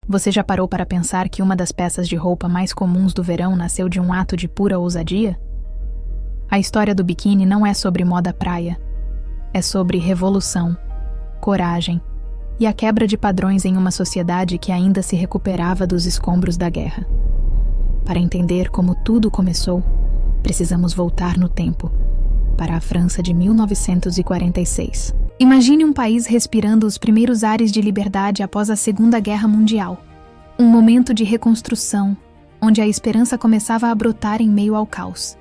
Você já parou para pensar que uma das peças de roupa mais comuns do verão nasceu de um ato de pura ousadia? A história do biquíni não é sobre moda praia. É sobre revolução, coragem e a quebra de padrões em uma sociedade que ainda se recuperava dos escombros da guerra. Para entender como tudo começou, precisamos voltar no tempo, para a França de 1946. Imagine um país respirando os primeiros ares de liberdade após a Segunda Guerra Mundial. Um momento de reconstrução, onde a esperança começava a brotar em meio ao caos.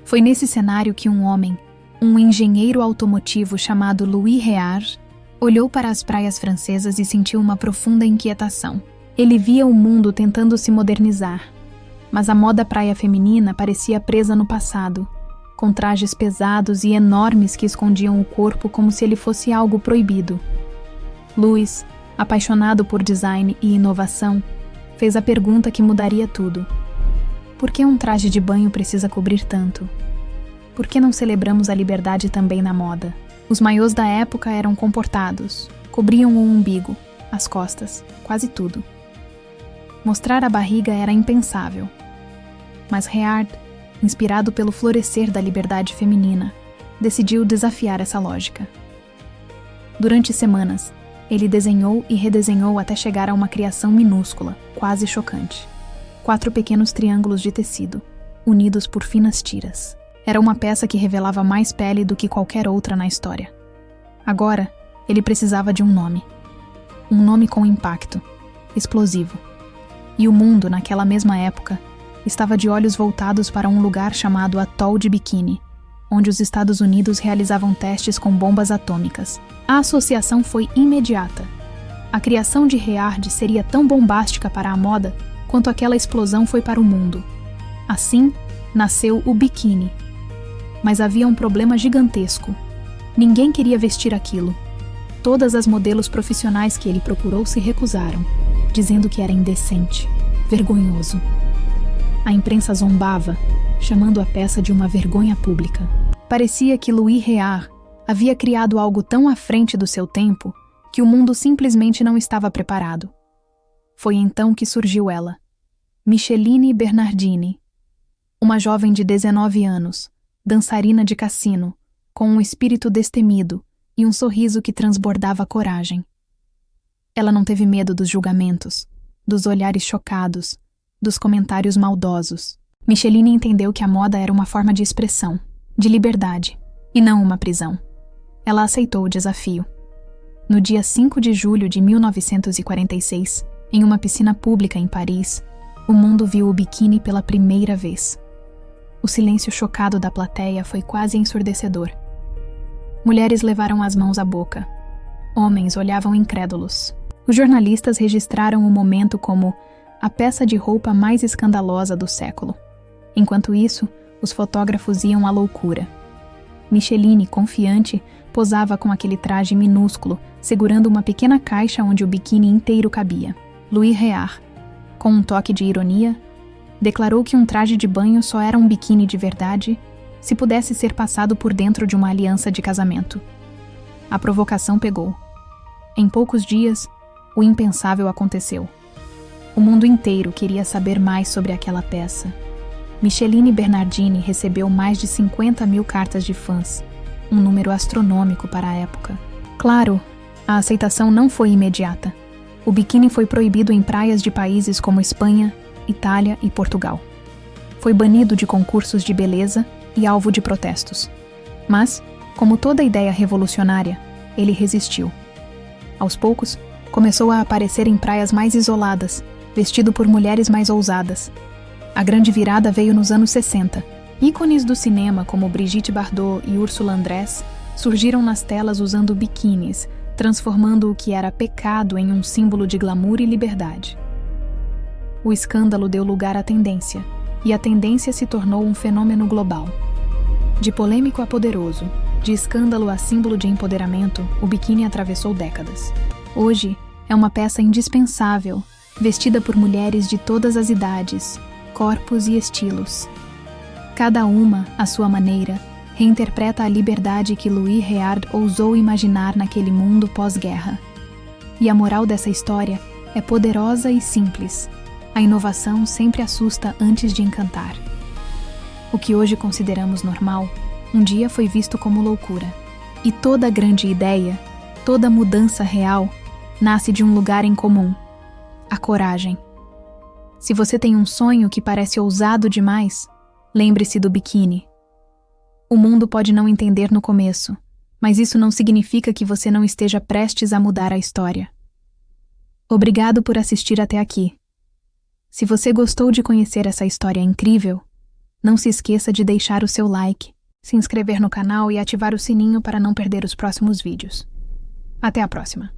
Foi nesse cenário que um homem, um engenheiro automotivo chamado Louis Réard, olhou para as praias francesas e sentiu uma profunda inquietação. Ele via o mundo tentando se modernizar, mas a moda praia feminina parecia presa no passado, com trajes pesados e enormes que escondiam o corpo como se ele fosse algo proibido. Louis, apaixonado por design e inovação, fez a pergunta que mudaria tudo. Por que um traje de banho precisa cobrir tanto? Por que não celebramos a liberdade também na moda? Os maiôs da época eram comportados, cobriam o umbigo, as costas, quase tudo. Mostrar a barriga era impensável. Mas Réard, inspirado pelo florescer da liberdade feminina, decidiu desafiar essa lógica. Durante semanas, ele desenhou e redesenhou até chegar a uma criação minúscula, quase chocante. 4 pequenos triângulos de tecido, unidos por finas tiras. Era uma peça que revelava mais pele do que qualquer outra na história. Agora, ele precisava de um nome. Um nome com impacto, explosivo. E o mundo, naquela mesma época, estava de olhos voltados para um lugar chamado Atol de Bikini, onde os Estados Unidos realizavam testes com bombas atômicas. A associação foi imediata. A criação de Réard seria tão bombástica para a moda quanto aquela explosão foi para o mundo. Assim, nasceu o biquíni. Mas havia um problema gigantesco. Ninguém queria vestir aquilo. Todas as modelos profissionais que ele procurou se recusaram, dizendo que era indecente, vergonhoso. A imprensa zombava, chamando a peça de uma vergonha pública. Parecia que Louis Réard havia criado algo tão à frente do seu tempo que o mundo simplesmente não estava preparado. Foi então que surgiu ela, Micheline Bernardini, uma jovem de 19 anos, dançarina de cassino, com um espírito destemido e um sorriso que transbordava coragem. Ela não teve medo dos julgamentos, dos olhares chocados, dos comentários maldosos. Micheline entendeu que a moda era uma forma de expressão, de liberdade, e não uma prisão. Ela aceitou o desafio. No dia 5 de julho de 1946, em uma piscina pública em Paris, o mundo viu o biquíni pela primeira vez. O silêncio chocado da plateia foi quase ensurdecedor. Mulheres levaram as mãos à boca. Homens olhavam incrédulos. Os jornalistas registraram o momento como a peça de roupa mais escandalosa do século. Enquanto isso, os fotógrafos iam à loucura. Micheline, confiante, posava com aquele traje minúsculo, segurando uma pequena caixa onde o biquíni inteiro cabia. Louis Réard, com um toque de ironia, declarou que um traje de banho só era um biquíni de verdade se pudesse ser passado por dentro de uma aliança de casamento. A provocação pegou. Em poucos dias, o impensável aconteceu. O mundo inteiro queria saber mais sobre aquela peça. Micheline Bernardini recebeu mais de 50 mil cartas de fãs, um número astronômico para a época. Claro, a aceitação não foi imediata. O biquíni foi proibido em praias de países como Espanha, Itália e Portugal. Foi banido de concursos de beleza e alvo de protestos. Mas, como toda ideia revolucionária, ele resistiu. Aos poucos, começou a aparecer em praias mais isoladas, vestido por mulheres mais ousadas. A grande virada veio nos anos 60. Ícones do cinema como Brigitte Bardot e Ursula Andress surgiram nas telas usando biquínis, transformando o que era pecado em um símbolo de glamour e liberdade. O escândalo deu lugar à tendência, e a tendência se tornou um fenômeno global. De polêmico a poderoso, de escândalo a símbolo de empoderamento, o biquíni atravessou décadas. Hoje, é uma peça indispensável, vestida por mulheres de todas as idades, corpos e estilos. Cada uma, à sua maneira, reinterpreta a liberdade que Louis Réard ousou imaginar naquele mundo pós-guerra. E a moral dessa história É poderosa e simples. A inovação sempre assusta antes de encantar. O que hoje consideramos normal, um dia foi visto como loucura. E toda grande ideia, toda mudança real, nasce de um lugar em comum: a coragem. Se você tem um sonho que parece ousado demais, lembre-se do biquíni. O mundo pode não entender no começo, mas isso não significa que você não esteja prestes a mudar a história. Obrigado por assistir até aqui. Se você gostou de conhecer essa história incrível, não se esqueça de deixar o seu like, se inscrever no canal e ativar o sininho para não perder os próximos vídeos. Até a próxima!